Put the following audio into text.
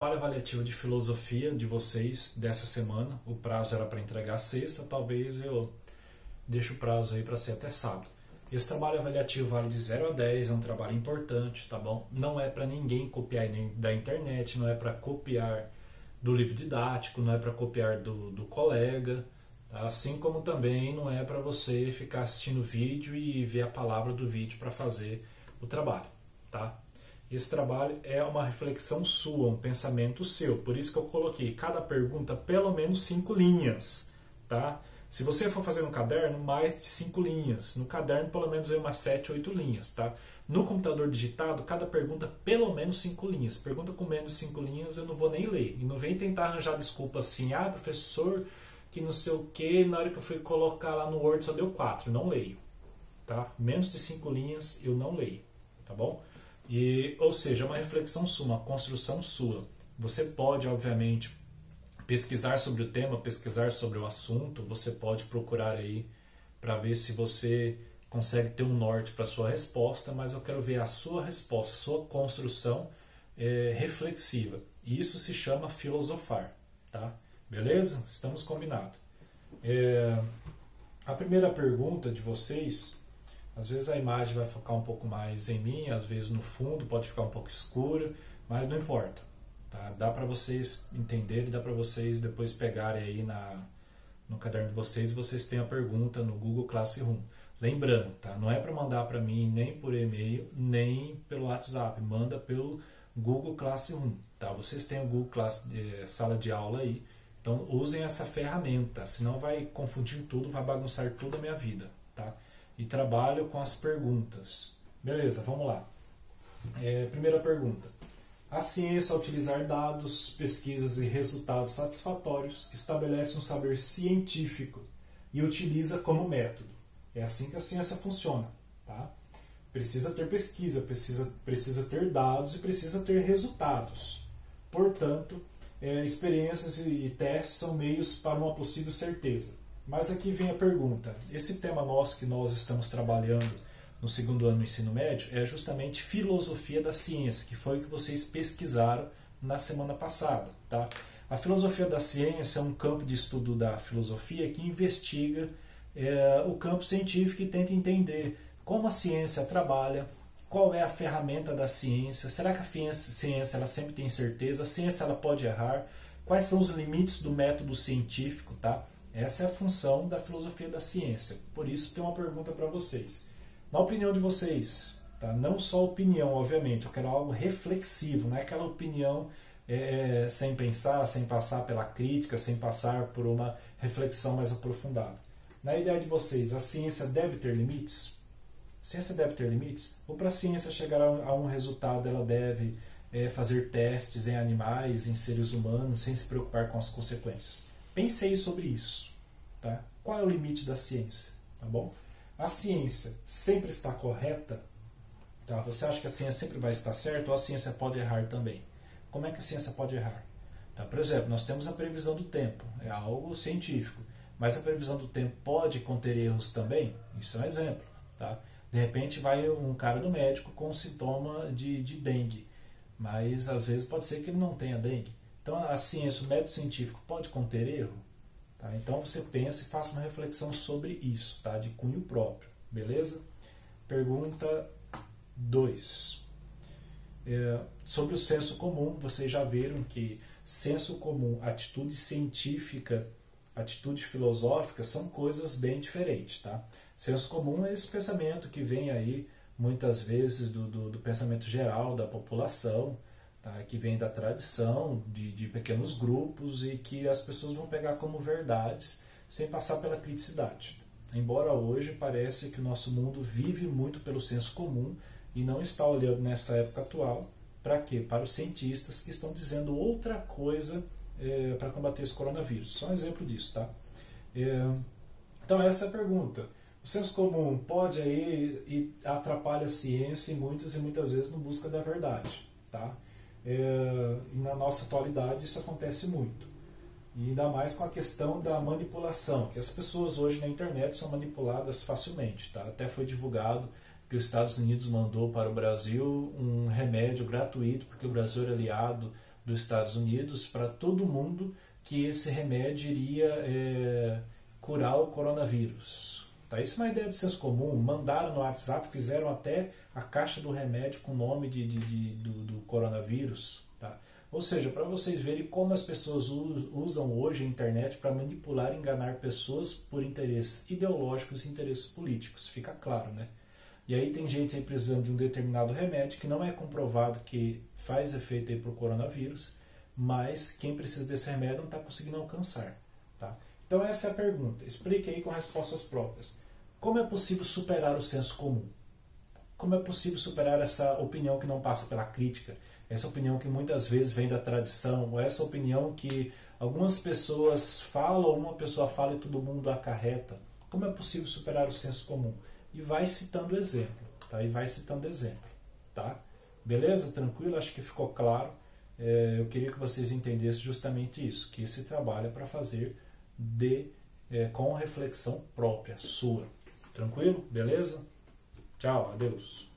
trabalho avaliativo de filosofia de vocês dessa semana. O prazo era para entregar sexta, talvez eu deixe o prazo aí para ser até sábado. Esse trabalho avaliativo vale de 0 a 10, é um trabalho importante, tá bom? Não é para ninguém copiar da internet, não é para copiar do livro didático, não é para copiar do colega, tá? Assim como também não é para você ficar assistindo vídeo e ver a palavra do vídeo para fazer o trabalho, tá? Esse trabalho é uma reflexão sua, um pensamento seu. Por isso que eu coloquei cada pergunta pelo menos 5 linhas, tá? Se você for fazer no caderno, mais de 5 linhas. No caderno, pelo menos umas 7, 8 linhas, tá? No computador digitado, cada pergunta pelo menos 5 linhas. Pergunta com menos de 5 linhas eu não vou nem ler. E não vem tentar arranjar desculpa assim, professor, que não sei o que, na hora que eu fui colocar lá no Word só deu 4. Não leio, tá? Menos de 5 linhas eu não leio, tá bom? Ou seja, é uma reflexão sua, uma construção sua. Você pode, obviamente, pesquisar sobre o tema, pesquisar sobre o assunto, você pode procurar aí para ver se você consegue ter um norte para a sua resposta, mas eu quero ver a sua resposta, a sua construção reflexiva. E isso se chama filosofar, tá? Beleza? Estamos combinados. A primeira pergunta de vocês, às vezes a imagem vai focar um pouco mais em mim, às vezes no fundo pode ficar um pouco escura, mas não importa. Tá? Dá para vocês entenderem, dá para vocês depois pegarem aí no caderno de vocês têm a pergunta no Google Classroom. Lembrando, tá? Não é para mandar para mim nem por e-mail, nem pelo WhatsApp, manda pelo Google Classroom. Tá? Vocês têm o Google Sala de Aula aí, então usem essa ferramenta, senão vai confundir tudo, vai bagunçar tudo a minha vida. Tá? E trabalho com as perguntas. Beleza, vamos lá. Primeira pergunta. A ciência, ao utilizar dados, pesquisas e resultados satisfatórios, estabelece um saber científico e utiliza como método. É assim que a ciência funciona. Tá? Precisa ter pesquisa, precisa ter dados e precisa ter resultados. Portanto, experiências e testes são meios para uma possível certeza. Mas aqui vem a pergunta. Esse tema nosso que nós estamos trabalhando no segundo ano do ensino médio é justamente filosofia da ciência, que foi o que vocês pesquisaram na semana passada. Tá? A filosofia da ciência é um campo de estudo da filosofia que investiga o campo científico e tenta entender como a ciência trabalha, qual é a ferramenta da ciência, será que a ciência ela sempre tem certeza, a ciência ela pode errar, quais são os limites do método científico, tá? Essa é a função da filosofia da ciência. Por isso tem uma pergunta para vocês. Na opinião de vocês, tá? Não só opinião, obviamente, eu quero algo reflexivo, não é aquela opinião sem pensar, sem passar pela crítica, sem passar por uma reflexão mais aprofundada. Na ideia de vocês, a ciência deve ter limites? A ciência deve ter limites? Ou para a ciência chegar a um resultado, ela deve fazer testes em animais, em seres humanos, sem se preocupar com as consequências? Pensei sobre isso. Tá? Qual é o limite da ciência? Tá bom? A ciência sempre está correta? Tá? Você acha que a ciência sempre vai estar certa ou a ciência pode errar também? Como é que a ciência pode errar? Tá? Por exemplo, nós temos a previsão do tempo, é algo científico, mas a previsão do tempo pode conter erros também? Isso é um exemplo. Tá? De repente vai um cara do médico com sintoma de dengue, mas às vezes pode ser que ele não tenha dengue. Então a ciência, o método científico pode conter erro? Tá? Então você pensa e faça uma reflexão sobre isso, tá? De cunho próprio, beleza? Pergunta 2. Sobre o senso comum, vocês já viram que senso comum, atitude científica, atitude filosófica são coisas bem diferentes. Tá? Senso comum é esse pensamento que vem aí muitas vezes do pensamento geral da população, tá? Que vem da tradição de pequenos grupos e que as pessoas vão pegar como verdades sem passar pela criticidade. Embora hoje parece que o nosso mundo vive muito pelo senso comum e não está olhando nessa época atual para quê? Para os cientistas que estão dizendo outra coisa para combater esse coronavírus. Só um exemplo disso. Tá? Então essa é a pergunta. O senso comum pode aí e atrapalha a ciência e muitas vezes não busca da verdade. Tá? E na nossa atualidade isso acontece muito. E ainda mais com a questão da manipulação, que as pessoas hoje na internet são manipuladas facilmente. Tá? Até foi divulgado que os Estados Unidos mandou para o Brasil um remédio gratuito, porque o Brasil era aliado dos Estados Unidos para todo mundo que esse remédio iria curar o coronavírus. Tá? Isso é uma ideia do senso comum. Mandaram no WhatsApp, fizeram até a caixa do remédio com o nome do coronavírus. Tá? Ou seja, para vocês verem como as pessoas usam hoje a internet para manipular e enganar pessoas por interesses ideológicos e interesses políticos. Fica claro, né? E aí tem gente aí precisando de um determinado remédio que não é comprovado que faz efeito aí para o coronavírus, mas quem precisa desse remédio não está conseguindo alcançar. Tá? Então essa é a pergunta. Explique aí com respostas próprias. Como é possível superar o senso comum? Como é possível superar essa opinião que não passa pela crítica? Essa opinião que muitas vezes vem da tradição, ou essa opinião que algumas pessoas falam, uma pessoa fala e todo mundo acarreta. Como é possível superar o senso comum? E vai citando exemplo, tá? E vai citando exemplo, tá? Beleza? Tranquilo? Acho que ficou claro. Eu queria que vocês entendessem justamente isso, que esse trabalho é para fazer com reflexão própria, sua. Tranquilo? Beleza? Tchau, adeus.